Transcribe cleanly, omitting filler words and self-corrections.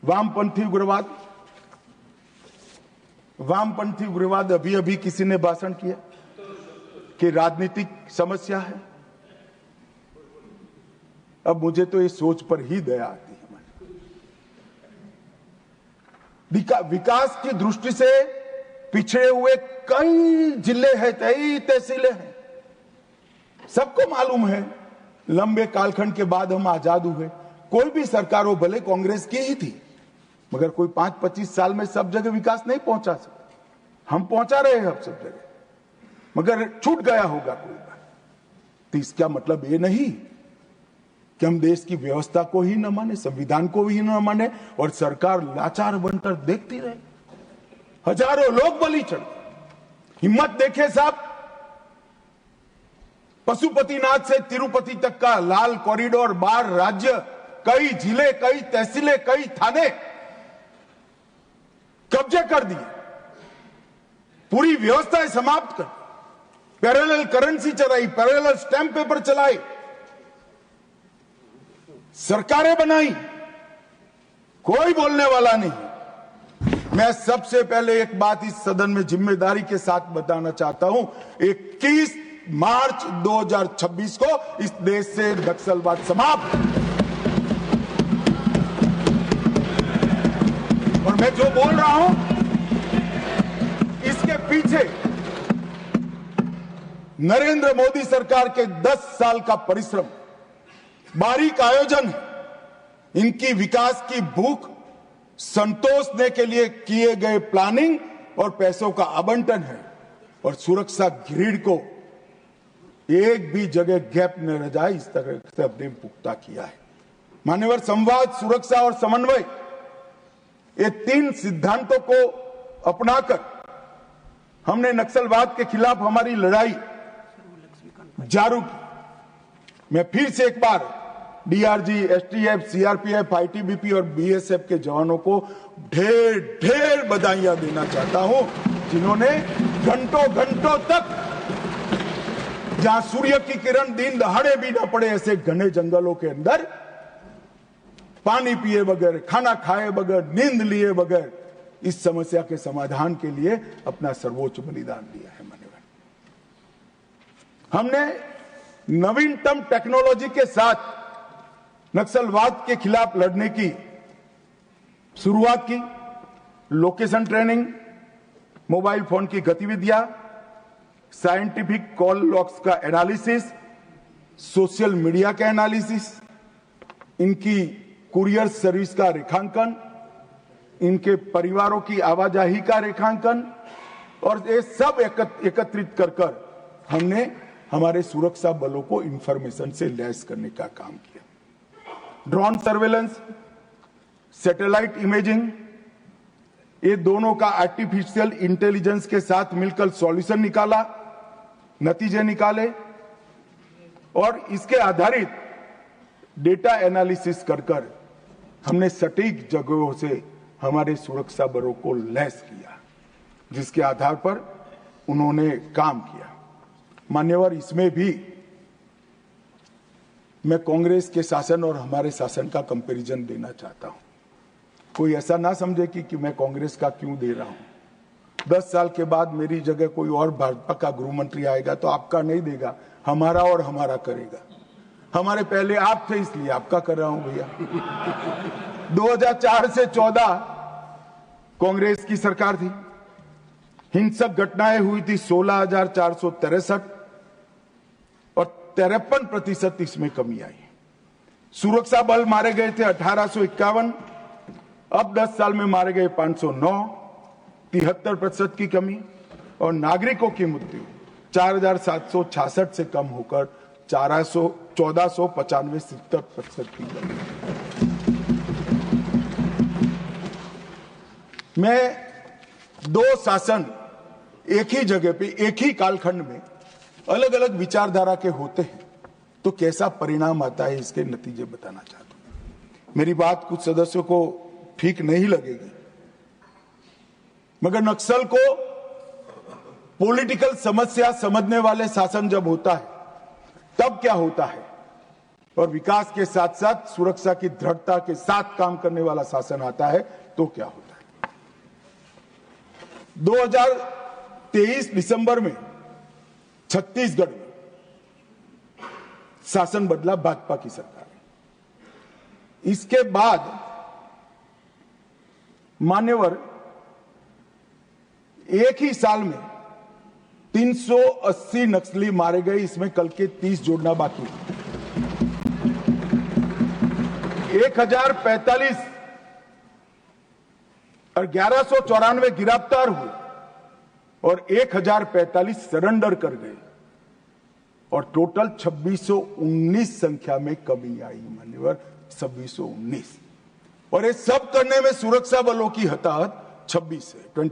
वामपंथी उग्रवाद अभी अभी किसी ने भाषण किया कि राजनीतिक समस्या है। अब मुझे तो इस सोच पर ही दया आती है। विकास की दृष्टि से पिछड़े हुए कई जिले हैं, कई तहसीलें हैं। सबको मालूम है, लंबे कालखंड के बाद हम आजाद हुए। कोई भी सरकार हो, भले कांग्रेस की ही थी, मगर कोई 5-25 साल में सब जगह विकास नहीं पहुंचा सकता। हम पहुंचा रहे हैं अब सब जगह, मगर छूट गया होगा कोई बार। तो इसका मतलब ये नहीं कि हम देश की व्यवस्था को ही न माने, संविधान को ही न माने और सरकार लाचार बनकर देखती रहे। हजारों लोग बलि चढ़े। हिम्मत देखे साहब, पशुपतिनाथ से तिरुपति तक का लाल कॉरिडोर, 12 राज्य, कई जिले, कई तहसीलें, कई थाने कब्जे कर दिए, पूरी व्यवस्थाएं समाप्त कर, पैरेलल करेंसी चलाई, पैरेलल स्टैंप पेपर चलाए, सरकारें बनाई, कोई बोलने वाला नहीं। मैं सबसे पहले एक बात इस सदन में जिम्मेदारी के साथ बताना चाहता हूं, 21 मार्च 2026 को इस देश से नक्सलवाद समाप्त। और मैं जो बोल रहा हूं, इसके पीछे नरेंद्र मोदी सरकार के 10 साल का परिश्रम, बारीक आयोजन, इनकी विकास की भूख संतोषने के लिए किए गए प्लानिंग और पैसों का आवंटन है। और सुरक्षा ग्रिड को एक भी जगह गैप न रह जाए, इस तरह से अपने पुख्ता किया है। मान्यवर, संवाद, सुरक्षा और समन्वय, ये 3 सिद्धांतों को अपनाकर हमने नक्सलवाद के खिलाफ हमारी लड़ाई जारी की। मैं फिर से एक बार डीआरजी, एसटीएफ, सीआरपीएफ, आईटीबीपी और बीएसएफ के जवानों को ढेर ढेर बधाइयां देना चाहता हूं, जिन्होंने घंटों घंटों तक, जहां सूर्य की किरण दिन दहाड़े भी ना पड़े, ऐसे घने जंगलों के अंदर पानी पिए बगैर, खाना खाए बगैर, नींद लिए बगैर इस समस्या के समाधान के लिए अपना सर्वोच्च बलिदान दिया है। मान्यवर, हमने नवीनतम टेक्नोलॉजी के साथ नक्सलवाद के खिलाफ लड़ने की शुरुआत की। लोकेशन ट्रेनिंग, मोबाइल फोन की गतिविधियां, साइंटिफिक कॉल लॉग्स का एनालिसिस, सोशल मीडिया का एनालिसिस, इनकी कुरियर सर्विस का रेखांकन, इनके परिवारों की आवाजाही का रेखांकन, और ये सब एकत्रित कर हमने हमारे सुरक्षा बलों को इंफॉर्मेशन से लैस करने का काम किया। ड्रोन सर्वेलेंस, सैटेलाइट इमेजिंग, ये दोनों का आर्टिफिशियल इंटेलिजेंस के साथ मिलकर सॉल्यूशन निकाला, नतीजे निकाले, और इसके आधारित डेटा एनालिसिस कर हमने सटीक जगहों से हमारे सुरक्षा बलों को लैस किया, जिसके आधार पर उन्होंने काम किया। मान्यवर, इसमें भी मैं कांग्रेस के शासन और हमारे शासन का कंपैरिजन देना चाहता हूं। कोई ऐसा ना समझे कि मैं कांग्रेस का क्यों दे रहा हूं। 10 साल के बाद मेरी जगह कोई और भाजपा का गृह मंत्री आएगा तो आपका नहीं देगा, हमारा और हमारा करेगा। हमारे पहले आप थे, इसलिए आपका कर रहा हूं भैया। 2004 से 14 कांग्रेस की सरकार थी, हिंसक घटनाएं हुई थी 16,463 और 53% इसमें कमी आई। सुरक्षा बल मारे गए थे 1851, अब 10 साल में मारे गए 509, 73% की कमी। और नागरिकों की मृत्यु 4,766 से कम होकर 1495, 70% की कमी। मैं 2 शासन एक ही जगह पे, एक ही कालखंड में अलग अलग विचारधारा के होते हैं तो कैसा परिणाम आता है, इसके नतीजे बताना चाहता हूं। मेरी बात कुछ सदस्यों को ठीक नहीं लगेगी, मगर नक्सल को पॉलिटिकल समस्या समझने वाले शासन जब होता है, तब क्या होता है, और विकास के साथ साथ सुरक्षा की दृढ़ता के साथ काम करने वाला शासन आता है तो क्या होता है। 2023 दिसंबर में छत्तीसगढ़ में शासन बदला, भाजपा की सरकार। इसके बाद मान्यवर एक ही साल में 380 नक्सली मारे गए, इसमें कल के 30 जोड़ना बाकी है। 1045 और 1194 गिरफ्तार हुए और 1045 सरेंडर कर गए और टोटल 2619 संख्या में कमी आई मान्यवर, 2619। और ये सब करने में सुरक्षा बलों की हताहत 26 है।